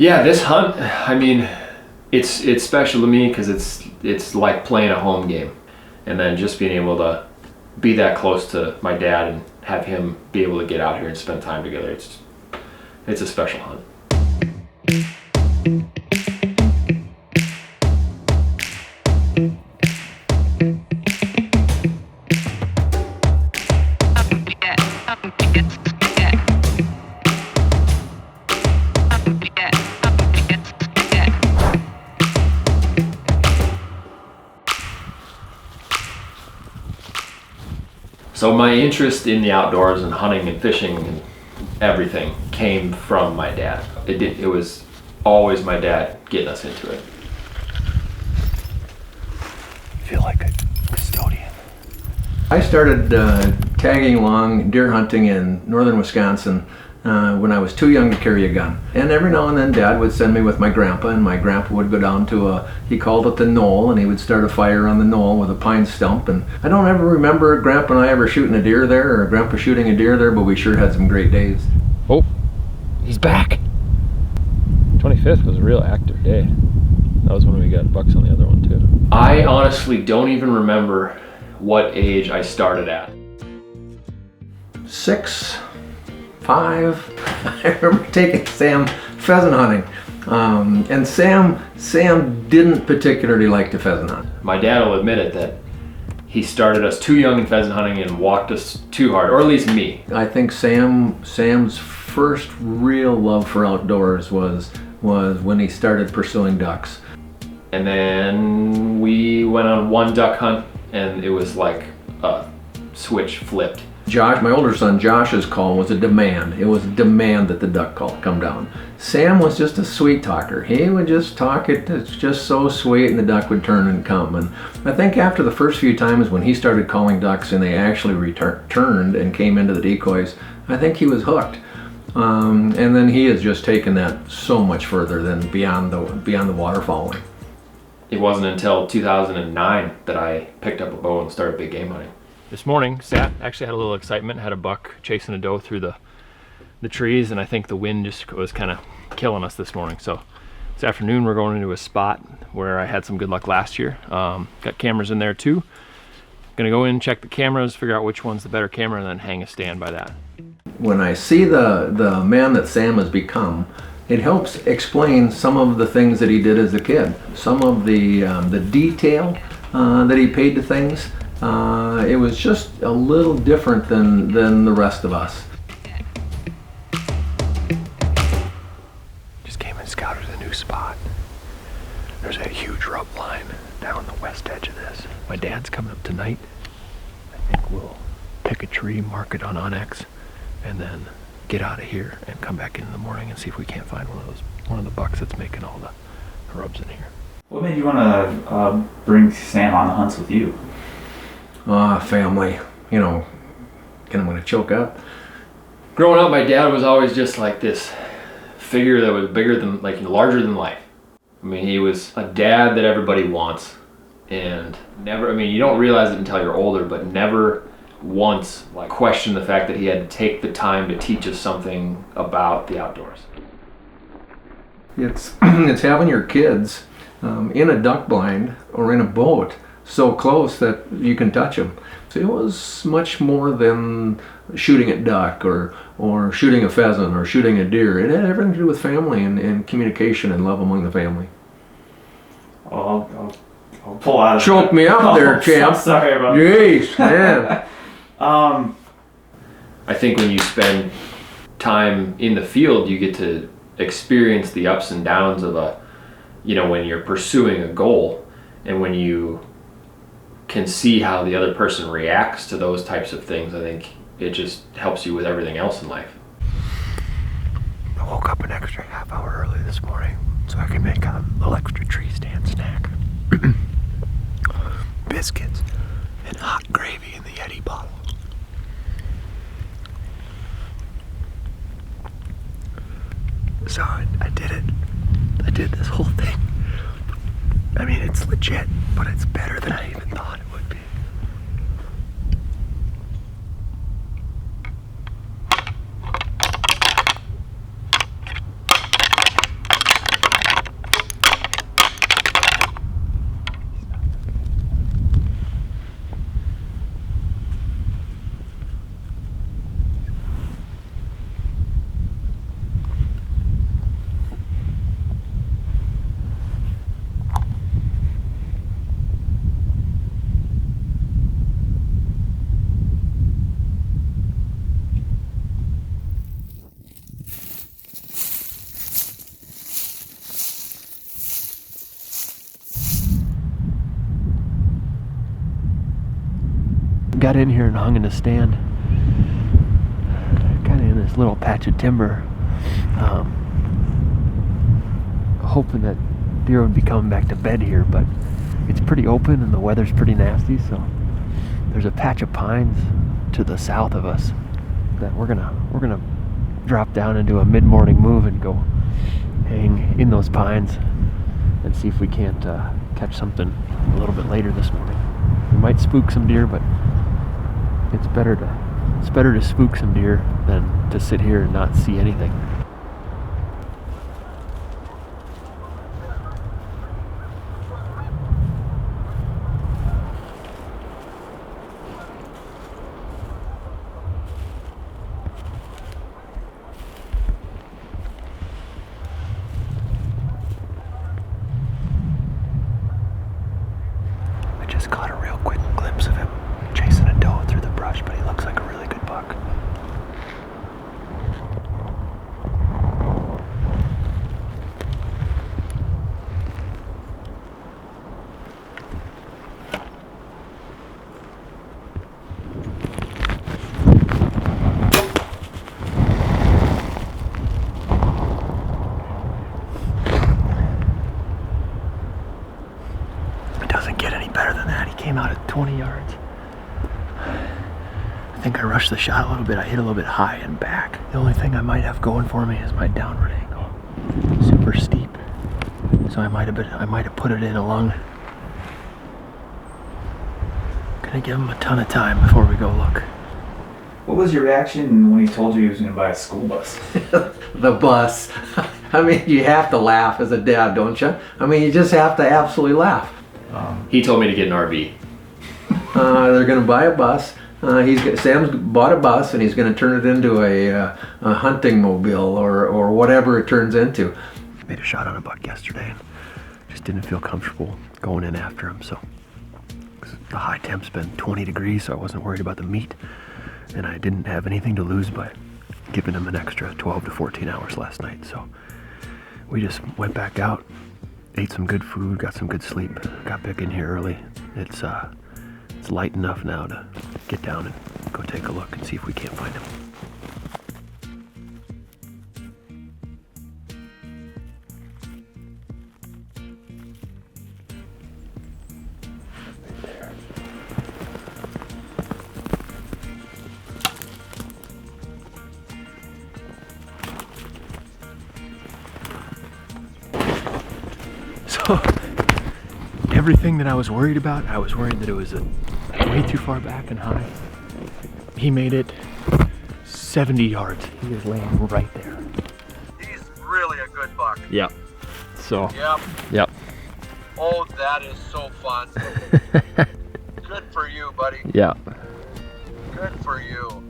Yeah, this hunt, I mean, it's special to me because it's like playing a home game, and then just being able to be that close to my dad and have him be able to get out here and spend time together. It's a special hunt. So my interest in the outdoors and hunting and fishing and everything came from my dad. It was always my dad getting us into it. I feel like a custodian. I started tagging along deer hunting in northern Wisconsin when I was too young to carry a gun. And every now and then Dad would send me with my grandpa, and my grandpa would go down to he called it the knoll, and he would start a fire on the knoll with a pine stump. And I don't ever remember Grandpa and I ever shooting a deer there, or Grandpa shooting a deer there, but we sure had some great days. Oh, he's back. 25th was a real active day. That was when we got bucks on the other one too. I honestly don't even remember what age I started at. 6, 5. I remember taking Sam pheasant hunting, and Sam didn't particularly like to pheasant hunt. My dad will admit it that he started us too young in pheasant hunting and walked us too hard, or at least me. I think Sam's first real love for outdoors was when he started pursuing ducks. And then we went on one duck hunt, and it was like a switch flipped. Josh, my older son Josh's call was a demand. It was a demand that the duck call come down. Sam was just a sweet talker. He would just talk, it's just so sweet, and the duck would turn and come. And I think after the first few times when he started calling ducks and they actually returned and came into the decoys, I think he was hooked. And then he has just taken that so much further than beyond the waterfowling. It wasn't until 2009 that I picked up a bow and started big game hunting. This morning, actually had a little excitement, had a buck chasing a doe through the trees, and I think the wind just was kind of killing us this morning. So this afternoon we're going into a spot where I had some good luck last year. Got cameras in there too. Gonna go in, check the cameras, figure out which one's the better camera, and then hang a stand by that. When I see the man that Sam has become, it helps explain some of the things that he did as a kid. Some of the detail that he paid to things. It was just a little different than the rest of us. Just came and scouted a new spot. There's a huge rub line down the west edge of this. My dad's coming up tonight. I think we'll pick a tree, mark it on onX, and then get out of here and come back in the morning and see if we can't find one of the bucks that's making all the rubs in here. What made you want to bring Sam on the hunts with you? Family, you know, I'm gonna choke up. Growing up, my dad was always just like this figure that was bigger than, like, larger than life. I mean, he was a dad that everybody wants, and never, I mean, you don't realize it until you're older, but never once like questioned the fact that he had to take the time to teach us something about the outdoors. It's having your kids in a duck blind or in a boat so close that you can touch them. So it was much more than shooting at duck or shooting a pheasant or shooting a deer. It had everything to do with family and communication and love among the family. Oh, I'll pull out. Choke me up there, champ. Sorry about that. Jeez, man. I think when you spend time in the field, you get to experience the ups and downs of when you're pursuing a goal, and when you can see how the other person reacts to those types of things. I think it just helps you with everything else in life. I woke up an extra half hour early this morning so I can make a little extra tree stand snack. Biscuits and hot gravy in the Yeti bottle. So I did it. I did this whole thing. I mean, it's legit, but it's better than I even thought it would be. Got in here and hung in a stand, kind of in this little patch of timber, hoping that deer would be coming back to bed here, but it's pretty open and the weather's pretty nasty, so there's a patch of pines to the south of us that we're gonna drop down and do a mid-morning move and go hang in those pines and see if we can't catch something a little bit later this morning. We might spook some deer, but it's better to spook some deer than to sit here and not see anything. I just caught a real quick glimpse of him chasing a doe through the brush, but he looks like a really good buck. It doesn't get any better than that. He came out at 20 yards. I think I rushed the shot a little bit. I hit a little bit high and back. The only thing I might have going for me is my downward angle. Super steep. So I might have put it in a lung. Gonna give him a ton of time before we go look. What was your reaction when he told you he was going to buy a school bus? The bus. I mean, you have to laugh as a dad, don't you? I mean, you just have to absolutely laugh. He told me to get an RV. They're going to buy a bus. Sam's bought a bus and he's going to turn it into a hunting mobile or whatever it turns into. Made a shot on a buck yesterday and just didn't feel comfortable going in after him. So the high temp's been 20 degrees, so I wasn't worried about the meat, and I didn't have anything to lose by giving him an extra 12 to 14 hours last night. So we just went back out, ate some good food, got some good sleep, got back in here early. It's light enough now to get down and go take a look and see if we can't find him. So everything that I was worried about, I was worried that it was way too far back and high. He made it 70 yards. He is laying right there. He's really a good buck. Yep. So. Yep. Yep. Oh, that is so fun. Good for you, buddy. Yeah. Good for you.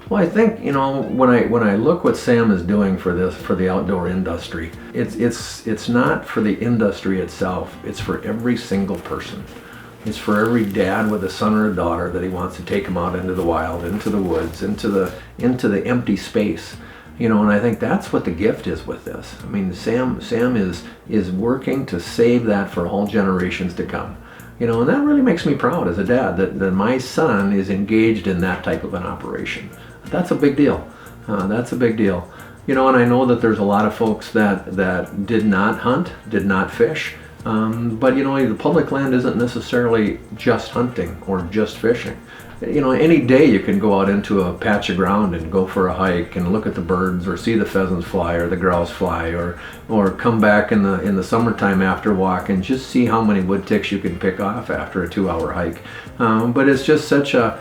Well, I think, you know, when I look what Sam is doing for the outdoor industry, it's not for the industry itself. It's for every single person. It's for every dad with a son or a daughter that he wants to take them out into the wild, into the woods, into the empty space. You know, and I think that's what the gift is with this. I mean, Sam is working to save that for all generations to come. You know, and that really makes me proud as a dad that my son is engaged in that type of an operation. That's a big deal. That's a big deal. You know, and I know that there's a lot of folks that did not hunt, did not fish. But you know, the public land isn't necessarily just hunting or just fishing. you know, any day you can go out into a patch of ground and go for a hike and look at the birds or see the pheasants fly or the grouse fly, or come back in the summertime after walk and just see how many wood ticks you can pick off after a 2-hour hike. But it's just such a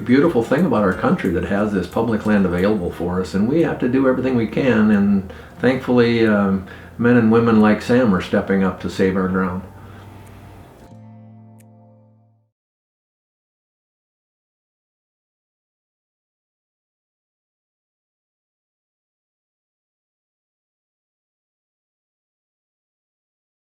beautiful thing about our country that has this public land available for us, and we have to do everything we can, and thankfully men and women like Sam are stepping up to save our ground.